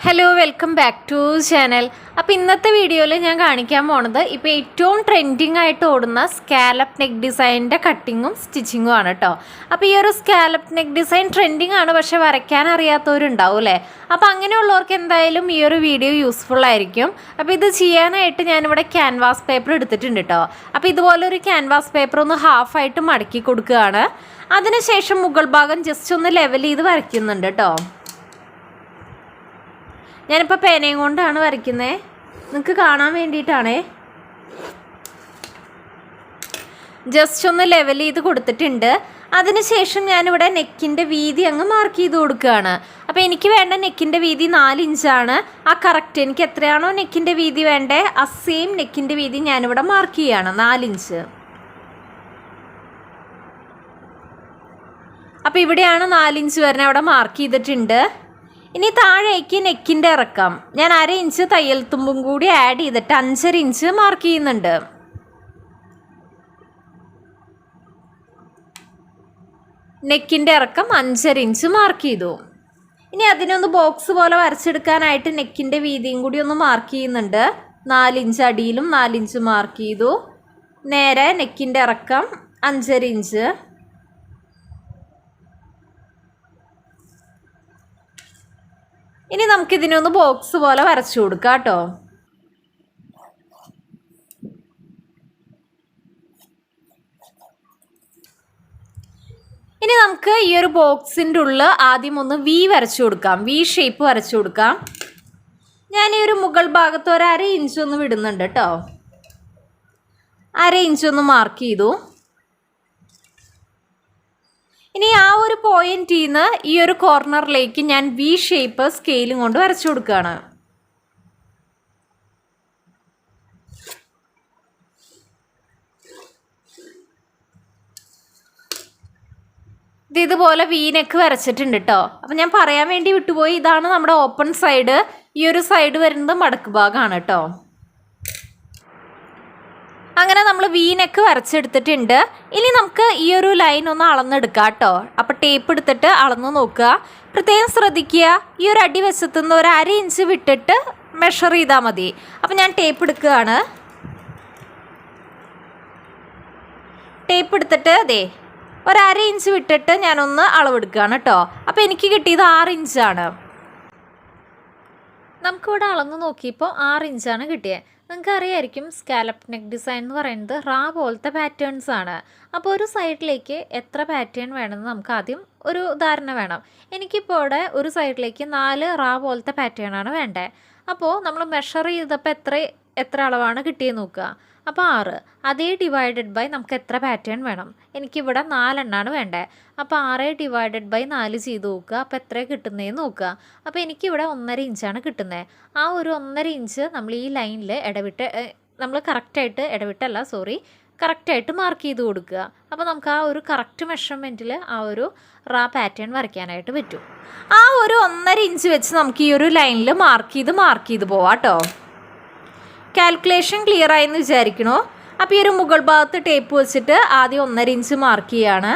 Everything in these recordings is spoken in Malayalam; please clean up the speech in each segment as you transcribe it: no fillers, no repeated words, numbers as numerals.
Hello welcome back to channel. അപ്പോൾ ഇന്നത്തെ വീഡിയോയിൽ ഞാൻ കാണിക്കാൻ പോണത് ഇപ്പോൾ ഏറ്റവും ട്രെൻഡിങ് ആയിട്ട് ഓടുന്ന സ്കാലപ്പ് നെക്ക് ഡിസൈനിൻ്റെ കട്ടിങ്ങും സ്റ്റിച്ചിങ്ങും ആണ് കേട്ടോ. അപ്പോൾ ഈ ഒരു സ്കാലപ്പ് നെക്ക് ഡിസൈൻ ട്രെൻഡിങ് ആണ്, പക്ഷേ വരയ്ക്കാൻ അറിയാത്തവരുണ്ടാവും അല്ലേ. അപ്പോൾ അങ്ങനെയുള്ളവർക്ക് എന്തായാലും ഈ ഒരു വീഡിയോ യൂസ്ഫുൾ ആയിരിക്കും. അപ്പോൾ ഇത് ചെയ്യാനായിട്ട് ഞാനിവിടെ ക്യാൻവാസ് പേപ്പർ എടുത്തിട്ടുണ്ട് കേട്ടോ. അപ്പോൾ ഇതുപോലൊരു ക്യാൻവാസ് പേപ്പർ ഒന്ന് ഹാഫായിട്ട് മടക്കി കൊടുക്കുകയാണ്. അതിനുശേഷം മുകൾ ഭാഗം ജസ്റ്റ് ഒന്ന് ലെവൽ ചെയ്ത് വരയ്ക്കുന്നുണ്ട് കേട്ടോ. ഞാനിപ്പോൾ പേനയും കൊണ്ടാണ് വരയ്ക്കുന്നത്, നിങ്ങൾക്ക് കാണാൻ വേണ്ടിയിട്ടാണേ. ജസ്റ്റ് ഒന്ന് ലെവൽ ചെയ്ത് കൊടുത്തിട്ടുണ്ട്. അതിനുശേഷം ഞാനിവിടെ നെക്കിൻ്റെ വീതി അങ്ങ് മാർക്ക് ചെയ്ത് കൊടുക്കുകയാണ്. അപ്പോൾ എനിക്ക് വേണ്ട നെക്കിൻ്റെ വീതി 4 ഇഞ്ചാണ്. ആ കറക്റ്റ് എനിക്ക് എത്രയാണോ നെക്കിൻ്റെ വീതി വേണ്ടേ ആ സെയിം നെക്കിൻ്റെ വീതി ഞാനിവിടെ മാർക്ക് ചെയ്യുകയാണ്, 4 ഇഞ്ച്. അപ്പോൾ ഇവിടെയാണ് 4 ഇഞ്ച് വരുന്നത്, അവിടെ മാർക്ക് ചെയ്തിട്ടുണ്ട്. ഇനി താഴേക്ക് നെക്കിൻ്റെ ഇറക്കം ഞാൻ 1/2 ഇഞ്ച് തയ്യൽ തുമ്പും കൂടി ആഡ് ചെയ്തിട്ട് 5.5 ഇഞ്ച് മാർക്ക് ചെയ്യുന്നുണ്ട്. നെക്കിൻ്റെ ഇറക്കം 5.5 ഇഞ്ച് മാർക്ക് ചെയ്തു. ഇനി അതിനൊന്ന് ബോക്സ് പോലെ വരച്ചെടുക്കാനായിട്ട് നെക്കിൻ്റെ വീതിയും കൂടി ഒന്ന് മാർക്ക് ചെയ്യുന്നുണ്ട്. 4 ഇഞ്ച് അടിയിലും 4 ഇഞ്ച് മാർക്ക് ചെയ്തു. നേരെ നെക്കിൻ്റെ ഇറക്കം 5.5 ഇഞ്ച്. ഇനി നമുക്കിതിനൊന്ന് ബോക്സ് പോലെ വരച്ചു കൊടുക്കാം കേട്ടോ. ഇനി നമുക്ക് ഈ ഒരു ബോക്സിൻ്റെ ഉള്ളിൽ ആദ്യം ഒന്ന് വി വരച്ചു കൊടുക്കാം, വി ഷേപ്പ് വരച്ചു കൊടുക്കാം. ഞാൻ ഈ ഒരു മുകൾ ഭാഗത്ത് 1/2 ഇഞ്ച് ഒന്ന് വിടുന്നുണ്ട് കേട്ടോ. 1/2 ഇഞ്ച് ഒന്ന് മാർക്ക് ചെയ്തു. ഇനി ആ ഒരു പോയിന്റിൽ നിന്ന് ഈ ഒരു കോർണറിലേക്ക് ഞാൻ വി ഷേപ്പ് സ്കെയിലും കൊണ്ട് വരച്ചു കൊടുക്കുകയാണ്. ഇതുപോലെ വി നെക്ക് വരച്ചിട്ടുണ്ട് കേട്ടോ. അപ്പം ഞാൻ പറയാൻ വേണ്ടി വിട്ടുപോയി, ഇതാണ് നമ്മുടെ ഓപ്പൺ സൈഡ്. ഈ ഒരു സൈഡ് വരുന്നത് മടക്ക് ഭാഗമാണ് കേട്ടോ. അങ്ങനെ നമ്മൾ വി നെക്ക് വരച്ചെടുത്തിട്ടുണ്ട്. ഇനി നമുക്ക് ഈ ഒരു ലൈൻ ഒന്ന് അളന്നെടുക്കാം കേട്ടോ. അപ്പോൾ ടേപ്പ് എടുത്തിട്ട് അളന്ന് നോക്കുക. പ്രത്യേകം ശ്രദ്ധിക്കുക, ഈ ഒരു അടിവശത്തു നിന്ന് 1/2 ഇഞ്ച് വിട്ടിട്ട് മെഷർ ചെയ്താൽ മതി. അപ്പോൾ ഞാൻ ടേപ്പ് എടുക്കുകയാണ്. ടേപ്പ് എടുത്തിട്ട് അതെ 1/2 ഇഞ്ച് വിട്ടിട്ട് ഞാനൊന്ന് അളവെടുക്കുകയാണ് കേട്ടോ. അപ്പോൾ എനിക്ക് കിട്ടിയത് 6 ഇഞ്ചാണ്. നമുക്കിവിടെ അളന്ന് നോക്കിയപ്പോൾ 6 ഇഞ്ചാണ് കിട്ടിയത്. നിങ്ങൾക്ക് അറിയായിരിക്കും സ്കാലപ്പ് നെക്ക് ഡിസൈൻ എന്ന് പറയുന്നത് റാ പോലത്തെ പാറ്റേൺസ് ആണ്. അപ്പോൾ ഒരു സൈഡിലേക്ക് എത്ര പാറ്റേൺ വേണമെന്ന് നമുക്ക് ആദ്യം ഒരു ധാരണ വേണം. എനിക്കിപ്പോൾ ഇവിടെ ഒരു സൈഡിലേക്ക് 4 റാ പോലത്തെ പാറ്റേൺ ആണ് വേണ്ടത്. അപ്പോൾ നമ്മൾ മെഷർ ചെയ്തപ്പോൾ എത്ര അളവാണ് കിട്ടിയെന്ന് നോക്കുക. അപ്പോൾ 6 അതേ ഡിവൈഡഡ് ബൈ നമുക്ക് എത്ര പാറ്റേൺ വേണം. എനിക്കിവിടെ 4 എണ്ണമാണ് വേണ്ടത്. അപ്പോൾ 6 ഡിവൈഡഡ് ബൈ 4 ചെയ്ത് നോക്കുക. അപ്പോൾ എത്ര കിട്ടുന്നതെന്ന് നോക്കുക. അപ്പോൾ എനിക്കിവിടെ 1.5 ഇഞ്ചാണ് കിട്ടുന്നത്. ആ ഒരു 1.5 ഇഞ്ച് നമ്മൾ ഈ ലൈനിൽ നമ്മൾ കറക്റ്റായിട്ട് മാർക്ക് ചെയ്ത് കൊടുക്കുക. അപ്പോൾ നമുക്ക് ആ ഒരു കറക്റ്റ് മെഷർമെൻറ്റിൽ ആ ഒരു റാ പാറ്റേൺ വരയ്ക്കാനായിട്ട് പറ്റും. ആ ഒരു 1.5 ഇഞ്ച് വെച്ച് നമുക്ക് ഈ ഒരു ലൈനിൽ മാർക്ക് ചെയ്ത് പോവാം കേട്ടോ. കാൽക്കുലേഷൻ ക്ലിയർ ആയെന്ന് വിചാരിക്കണോ. അപ്പോൾ ഈ ഒരു മുകൾ ഭാഗത്ത് ടേപ്പ് വെച്ചിട്ട് ആദ്യം 1.5 ഇഞ്ച് മാർക്ക് ചെയ്യാണ്.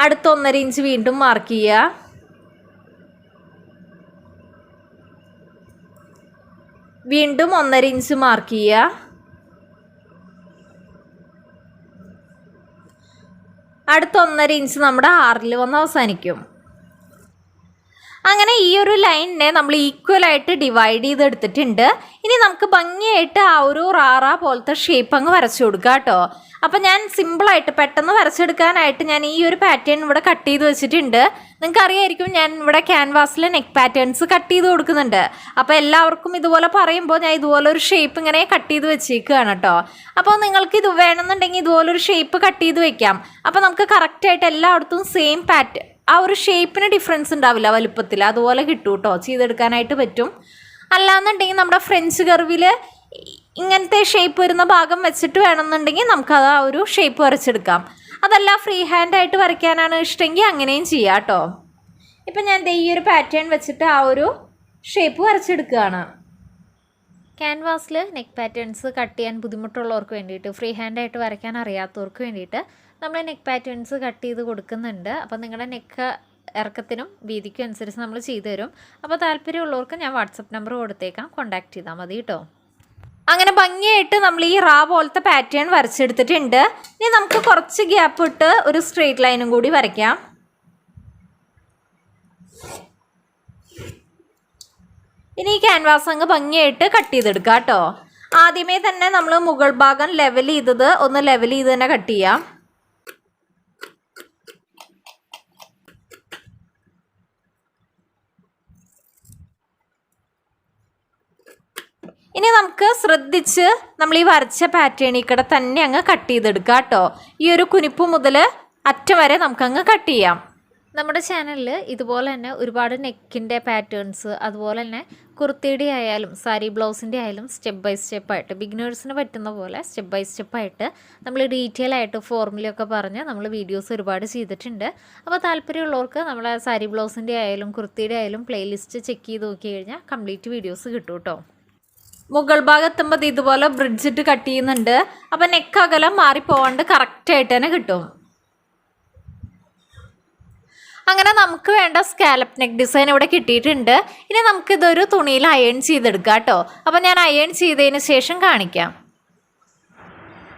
അടുത്ത 1.5 ഇഞ്ച് വീണ്ടും മാർക്ക് ചെയ്യുക. വീണ്ടും 1.5 ഇഞ്ച് മാർക്ക് ചെയ്യുക. അടുത്ത 1.5 ഇഞ്ച് നമ്മുടെ 6-ൽ വന്ന് അവസാനിക്കും. അങ്ങനെ ഈ ഒരു ലൈനിനെ നമ്മൾ ഈക്വലായിട്ട് ഡിവൈഡ് ചെയ്തെടുത്തിട്ടുണ്ട്. ഇനി നമുക്ക് ഭംഗിയായിട്ട് ആ ഒരു റാറ പോലത്തെ ഷേപ്പ് അങ്ങ് വരച്ചു കൊടുക്കുക കേട്ടോ. അപ്പോൾ ഞാൻ സിമ്പിളായിട്ട് പെട്ടെന്ന് വരച്ചെടുക്കാനായിട്ട് ഞാൻ ഈ ഒരു പാറ്റേൺ ഇവിടെ കട്ട് ചെയ്ത് വെച്ചിട്ടുണ്ട്. നിങ്ങൾക്ക് അറിയായിരിക്കും ഞാൻ ഇവിടെ ക്യാൻവാസിൽ നെക്ക് പാറ്റേൺസ് കട്ട് ചെയ്ത് കൊടുക്കുന്നുണ്ട്. അപ്പോൾ എല്ലാവർക്കും ഇതുപോലെ പറയുമ്പോൾ ഞാൻ ഇതുപോലെ ഒരു ഷേപ്പ് ഇങ്ങനെ കട്ട് ചെയ്ത് വെച്ചേക്കുകയാണ് കേട്ടോ. അപ്പോൾ നിങ്ങൾക്ക് ഇത് വേണമെന്നുണ്ടെങ്കിൽ ഇതുപോലൊരു ഷേപ്പ് കട്ട് ചെയ്ത് വെക്കാം. അപ്പോൾ നമുക്ക് കറക്റ്റായിട്ട് എല്ലായിടത്തും സെയിം ആ ഒരു ഷേപ്പിന് ഡിഫറൻസ് ഉണ്ടാവില്ല വലുപ്പത്തിൽ, അതുപോലെ കിട്ടും കേട്ടോ. ചെയ്തെടുക്കാനായിട്ട് പറ്റും. അല്ലാന്നുണ്ടെങ്കിൽ നമ്മുടെ ഫ്രഞ്ച് കർവിൽ ഇങ്ങനത്തെ ഷേപ്പ് വരുന്ന ഭാഗം വെച്ചിട്ട് വേണമെന്നുണ്ടെങ്കിൽ നമുക്കത് ആ ഒരു ഷേപ്പ് വരച്ചെടുക്കാം. അതല്ല ഫ്രീ ഹാൻഡായിട്ട് വരയ്ക്കാനാണ് ഇഷ്ടമെങ്കിൽ അങ്ങനെയും ചെയ്യാം കേട്ടോ. ഇപ്പം ഞാൻ ഈ ഒരു പാറ്റേൺ വെച്ചിട്ട് ആ ഒരു ഷേപ്പ് വരച്ചെടുക്കുകയാണ്. ക്യാൻവാസിൽ നെക്ക് പാറ്റേൺസ് കട്ട് ചെയ്യാൻ ബുദ്ധിമുട്ടുള്ളവർക്ക് വേണ്ടിയിട്ട്, ഫ്രീ ഹാൻഡായിട്ട് വരയ്ക്കാൻ അറിയാത്തവർക്ക് വേണ്ടിയിട്ട് നമ്മൾ നെക്ക് പാറ്റേൺസ് കട്ട് ചെയ്ത് കൊടുക്കുന്നുണ്ട്. അപ്പോൾ നിങ്ങളുടെ നെക്ക് ഇറക്കത്തിനും വീതിക്കും അനുസരിച്ച് നമ്മൾ ചെയ്തു തരും. അപ്പോൾ താല്പര്യമുള്ളവർക്ക് ഞാൻ വാട്സപ്പ് നമ്പർ കൊടുത്തേക്കാം, കോൺടാക്ട് ചെയ്താൽ മതി കേട്ടോ. അങ്ങനെ ഭംഗിയായിട്ട് നമ്മൾ ഈ റാ പോലത്തെ പാറ്റേൺ വരച്ചെടുത്തിട്ടുണ്ട്. ഇനി നമുക്ക് കുറച്ച് ഗ്യാപ്പ് ഇട്ട് ഒരു സ്ട്രെയിറ്റ് ലൈനും കൂടി വരയ്ക്കാം. ഇനി ഈ ക്യാൻവാസ് അങ്ങ് ഭംഗിയായിട്ട് കട്ട് ചെയ്തെടുക്കാം കേട്ടോ. ആദ്യമേ തന്നെ നമ്മൾ മുകൾ ഭാഗം ലെവൽ ചെയ്തത് ഒന്ന് ലെവൽ ചെയ്ത് തന്നെ കട്ട് ചെയ്യാം. ഇനി നമുക്ക് ശ്രദ്ധിച്ച് നമ്മൾ ഈ വരച്ച പാറ്റേണിൽ കൂടെ തന്നെ അങ്ങ് കട്ട് ചെയ്തെടുക്കാം കേട്ടോ. ഈ ഒരു കുനിപ്പ് മുതൽ അറ്റം വരെ നമുക്കങ്ങ് കട്ട് ചെയ്യാം. നമ്മുടെ ചാനലിൽ ഇതുപോലെ തന്നെ ഒരുപാട് നെക്കിൻ്റെ പാറ്റേൺസ്, അതുപോലെ തന്നെ കുർത്തിയുടെ ആയാലും സാരി ബ്ലൗസിൻ്റെ ആയാലും സ്റ്റെപ്പ് ബൈ സ്റ്റെപ്പായിട്ട് ബിഗിനേഴ്സിന് പറ്റുന്ന പോലെ സ്റ്റെപ്പ് ബൈ സ്റ്റെപ്പായിട്ട് നമ്മൾ ഡീറ്റെയിൽ ആയിട്ട് ഫോർമുലയൊക്കെ പറഞ്ഞ് നമ്മൾ വീഡിയോസ് ഒരുപാട് ചെയ്തിട്ടുണ്ട്. അപ്പോൾ താല്പര്യമുള്ളവർക്ക് നമ്മളെ സാരി ബ്ലൗസിൻ്റെ ആയാലും കുർത്തിയുടെ ആയാലും പ്ലേലിസ്റ്റ് ചെക്ക് ചെയ്ത് നോക്കി കഴിഞ്ഞാൽ കംപ്ലീറ്റ് വീഡിയോസ് കിട്ടും കേട്ടോ. മുകൾ ഭാഗം എത്തുമ്പോൾ ഇതുപോലെ ബ്രിഡ്ജിട്ട് കട്ട് ചെയ്യുന്നുണ്ട്. അപ്പോൾ നെക്ക് അകലം മാറിപ്പോവാണ്ട് കറക്റ്റായിട്ട് തന്നെ കിട്ടും. അങ്ങനെ നമുക്ക് വേണ്ട സ്കാലപ്പ് നെക്ക് ഡിസൈൻ ഇവിടെ കിട്ടിയിട്ടുണ്ട്. ഇനി നമുക്കിതൊരു തുണിയിൽ അയൺ ചെയ്തെടുക്കാം കേട്ടോ. അപ്പോൾ ഞാൻ അയൺ ചെയ്തതിന് ശേഷം കാണിക്കാം.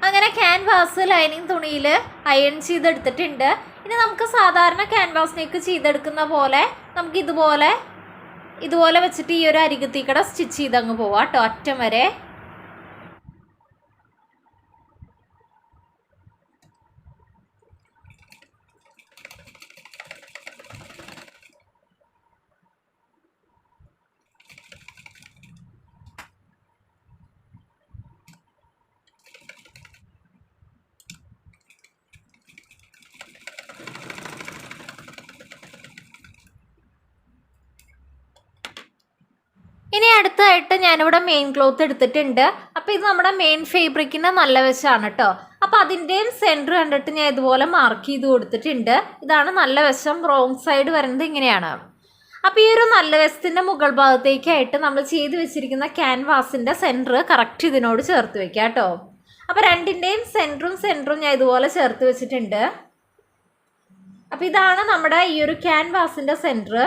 അങ്ങനെ ക്യാൻവാസ് ലൈനിങ് തുണിയിൽ അയൺ ചെയ്തെടുത്തിട്ടുണ്ട്. ഇനി നമുക്ക് സാധാരണ ക്യാൻവാസ് നെക്ക് ചെയ്തെടുക്കുന്ന പോലെ നമുക്ക് ഇതുപോലെ വെച്ചിട്ട് ഈ ഒരു അരികത്തിക്കട സ്റ്റിച്ച് ചെയ്തങ്ങ് പോവാം കേട്ടോ അറ്റം വരെ. ഇനി അടുത്തായിട്ട് ഞാനിവിടെ മെയിൻ ക്ലോത്ത് എടുത്തിട്ടുണ്ട്. അപ്പോൾ ഇത് നമ്മുടെ മെയിൻ ഫേബ്രിക്കിൻ്റെ നല്ല വശമാണ് കേട്ടോ. അപ്പോൾ അതിൻ്റെയും സെൻറ്റർ കണ്ടിട്ട് ഞാൻ ഇതുപോലെ മാർക്ക് ചെയ്ത് കൊടുത്തിട്ടുണ്ട്. ഇതാണ് നല്ല വശം. റോങ് സൈഡ് വരുന്നത് ഇങ്ങനെയാണ്. അപ്പോൾ ഈ ഒരു നല്ല വശത്തിൻ്റെ മുകൾ ഭാഗത്തേക്കായിട്ട് നമ്മൾ ചെയ്ത് വെച്ചിരിക്കുന്ന ക്യാൻവാസിൻ്റെ സെൻറ്റർ കറക്റ്റ് ഇതിനോട് ചേർത്ത് വെക്കാം കേട്ടോ. അപ്പോൾ രണ്ടിൻ്റെയും സെൻറ്ററും ഞാൻ ഇതുപോലെ ചേർത്ത് വെച്ചിട്ടുണ്ട്. അപ്പോൾ ഇതാണ് നമ്മുടെ ഈ ഒരു ക്യാൻവാസിൻ്റെ സെൻറ്റർ.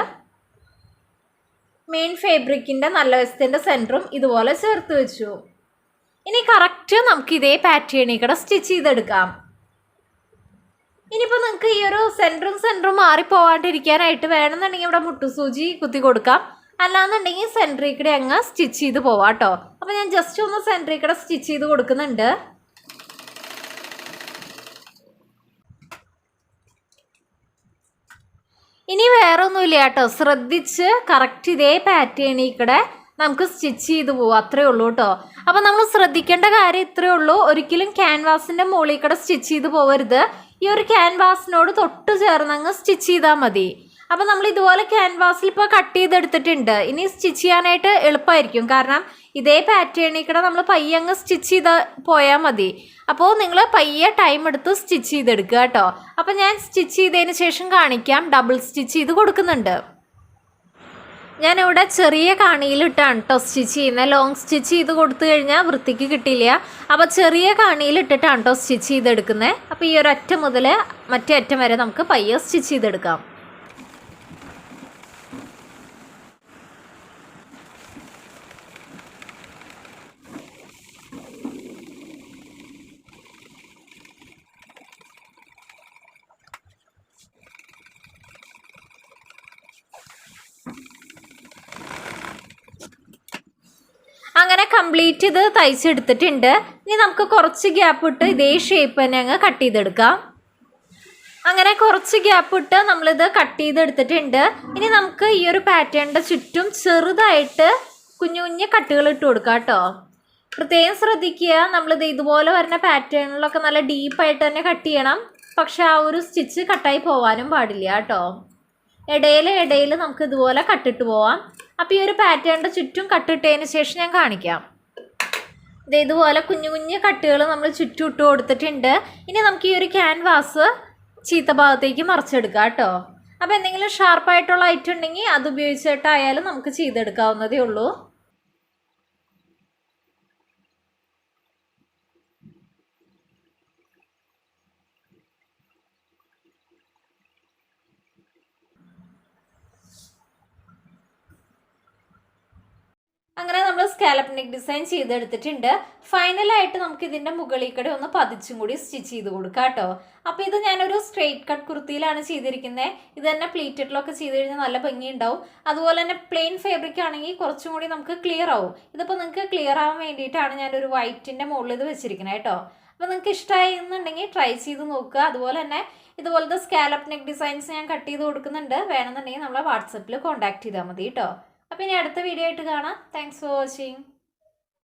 മെയിൻ ഫേബ്രിക്കിൻ്റെ നല്ല വശത്തിൻ്റെ സെൻറ്ററും ഇതുപോലെ ചേർത്ത് വെച്ചു. ഇനി കറക്റ്റ് നമുക്ക് ഇതേ പാറ്റേണിൽ കൂടെ സ്റ്റിച്ച് ചെയ്തെടുക്കാം. ഇനിയിപ്പോൾ നിങ്ങൾക്ക് ഈ ഒരു സെൻറ്ററും മാറിപ്പോവാണ്ടിരിക്കാനായിട്ട് വേണമെന്നുണ്ടെങ്കിൽ ഇവിടെ മുട്ടുസൂചി കുത്തി കൊടുക്കാം. അല്ലാന്നുണ്ടെങ്കിൽ സെൻറ്ററിൽ കൂടെ അങ്ങ് സ്റ്റിച്ച് ചെയ്ത് പോവാം കേട്ടോ. അപ്പോൾ ഞാൻ ജസ്റ്റ് ഒന്ന് സെൻറ്ററിൽ കൂടെ സ്റ്റിച്ച് ചെയ്ത് കൊടുക്കുന്നുണ്ട്. ഇനി വേറെ ഒന്നുമില്ല കേട്ടോ. ശ്രദ്ധിച്ച് കറക്റ്റ് ഇതേ പാറ്റേണിൽ കൂടെ നമുക്ക് സ്റ്റിച്ച് ചെയ്ത് പോവാം. അത്രയേ ഉള്ളൂ കേട്ടോ. അപ്പോൾ നമ്മൾ ശ്രദ്ധിക്കേണ്ട കാര്യം ഇത്രയേ ഉള്ളൂ. ഒരിക്കലും ക്യാൻവാസിൻ്റെ മുകളിൽ കൂടെ സ്റ്റിച്ച് ചെയ്ത് പോകരുത്. ഈ ഒരു ക്യാൻവാസിനോട് തൊട്ട് ചേർന്നങ്ങ് സ്റ്റിച്ച് ചെയ്താൽ മതി. അപ്പോൾ നമ്മൾ ഇതുപോലെ ക്യാൻവാസിൽ ഇപ്പോൾ കട്ട് ചെയ്തെടുത്തിട്ടുണ്ട്. ഇനി സ്റ്റിച്ച് ചെയ്യാനായിട്ട് എളുപ്പമായിരിക്കും. കാരണം ഇതേ പാറ്റേണിൽ കൂടെ നമ്മൾ പയ്യെ അങ്ങ് സ്റ്റിച്ച് ചെയ്ത് പോയാൽ മതി. അപ്പോൾ നിങ്ങൾ പയ്യെ ടൈം എടുത്ത് സ്റ്റിച്ച് ചെയ്തെടുക്കുക കേട്ടോ. അപ്പോൾ ഞാൻ സ്റ്റിച്ച് ചെയ്തതിന് ശേഷം കാണിക്കാം. ഡബിൾ സ്റ്റിച്ച് ചെയ്ത് കൊടുക്കുന്നുണ്ട്. ഞാനിവിടെ ചെറിയ കാണിയിലിട്ടാണ് കേട്ടോ സ്റ്റിച്ച് ചെയ്യുന്നത്. ലോങ് സ്റ്റിച്ച് ചെയ്ത് കൊടുത്തു കഴിഞ്ഞാൽ വൃത്തിക്ക് കിട്ടില്ല. അപ്പോൾ ചെറിയ കാണിയിലിട്ടിട്ടാണ് കേട്ടോ സ്റ്റിച്ച് ചെയ്തെടുക്കുന്നത്. അപ്പോൾ ഈ ഒരു അറ്റം മുതൽ മറ്റേ അറ്റം വരെ നമുക്ക് പയ്യെ സ്റ്റിച്ച് ചെയ്തെടുക്കാം. അങ്ങനെ കംപ്ലീറ്റ് ഇത് തയ്ച്ചെടുത്തിട്ടുണ്ട്. ഇനി നമുക്ക് കുറച്ച് ഗ്യാപ്പ് ഇട്ട് ഇതേ ഷേപ്പ് തന്നെ അങ്ങ് കട്ട് ചെയ്തെടുക്കാം. അങ്ങനെ കുറച്ച് ഗ്യാപ്പ് ഇട്ട് നമ്മളിത് കട്ട് ചെയ്തെടുത്തിട്ടുണ്ട്. ഇനി നമുക്ക് ഈ ഒരു പാറ്റേണിൻ്റെ ചുറ്റും ചെറുതായിട്ട് കുഞ്ഞു കുഞ്ഞു കട്ടുകൾ ഇട്ട് കൊടുക്കാം കേട്ടോ. പ്രത്യേകം ശ്രദ്ധിക്കുക, നമ്മളിത് ഇതുപോലെ വരുന്ന പാറ്റേണിലൊക്കെ നല്ല ഡീപ്പായിട്ട് തന്നെ കട്ട് ചെയ്യണം. പക്ഷെ ആ ഒരു സ്റ്റിച്ച് കട്ടായി പോകാനും പാടില്ല കേട്ടോ. ഇടയിൽ നമുക്ക് ഇതുപോലെ കട്ടിട്ട് പോവാം. അപ്പോൾ ഈ ഒരു പാറ്റേണിൻ്റെ ചുറ്റും കട്ടിട്ടതിന് ശേഷം ഞാൻ കാണിക്കാം. ഇതുപോലെ കുഞ്ഞു കുഞ്ഞു കട്ടുകൾ നമ്മൾ ചുറ്റും ഇട്ട് കൊടുത്തിട്ടുണ്ട്. ഇനി നമുക്ക് ഈ ഒരു ക്യാൻവാസ് ചീത്ത ഭാഗത്തേക്ക് മറിച്ചെടുക്കാം കേട്ടോ. അപ്പോൾ എന്തെങ്കിലും ഷാർപ്പായിട്ടുള്ള ഐറ്റം ഉണ്ടെങ്കിൽ അത് ഉപയോഗിച്ചിട്ടായാലും നമുക്ക് ചെയ്തെടുക്കാവുന്നതേ ഉള്ളൂ. അങ്ങനെ നമ്മൾ സ്കാലപ്പ് നെക്ക് ഡിസൈൻ ചെയ്തെടുത്തിട്ടുണ്ട്. ഫൈനലായിട്ട് നമുക്ക് ഇതിൻ്റെ മുകളിൽ കൂടെ ഒന്ന് പതിച്ചും കൂടി സ്റ്റിച്ച് ചെയ്ത് കൊടുക്കാം കേട്ടോ. അപ്പോൾ ഇത് ഞാനൊരു സ്ട്രെയിറ്റ് കട്ട് കുർത്തിയിലാണ് ചെയ്തിരിക്കുന്നത്. ഇത് തന്നെ പ്ലീറ്റഡിലൊക്കെ ചെയ്ത് കഴിഞ്ഞാൽ നല്ല ഭംഗിയുണ്ടാവും. അതുപോലെ തന്നെ പ്ലെയിൻ ഫാബ്രിക് ആണെങ്കിൽ കുറച്ചും കൂടി നമുക്ക് ക്ലിയർ ആവും. ഇതിപ്പോൾ നിങ്ങൾക്ക് ക്ലിയർ ആവാൻ വേണ്ടിയിട്ടാണ് ഞാനൊരു വൈറ്റിൻ്റെ മുകളിൽ ഇത് വെച്ചിരിക്കുന്നത് കേട്ടോ. അപ്പോൾ നിങ്ങൾക്ക് ഇഷ്ടമായി എന്നുണ്ടെങ്കിൽ ട്രൈ ചെയ്ത് നോക്കുക. അതുപോലെ തന്നെ ഇതുപോലത്തെ സ്കാലപ്പ് നെക്ക് ഡിസൈൻസ് ഞാൻ കട്ട് ചെയ്ത് കൊടുക്കുന്നുണ്ട്. വേണമെന്നുണ്ടെങ്കിൽ നമ്മളെ വാട്സപ്പിൽ കോൺടാക്ട് ചെയ്താൽ മതി കേട്ടോ. അപ്പോൾ ഇനി അടുത്ത വീഡിയോ ആയിട്ട് കാണാം. Thanks for watching.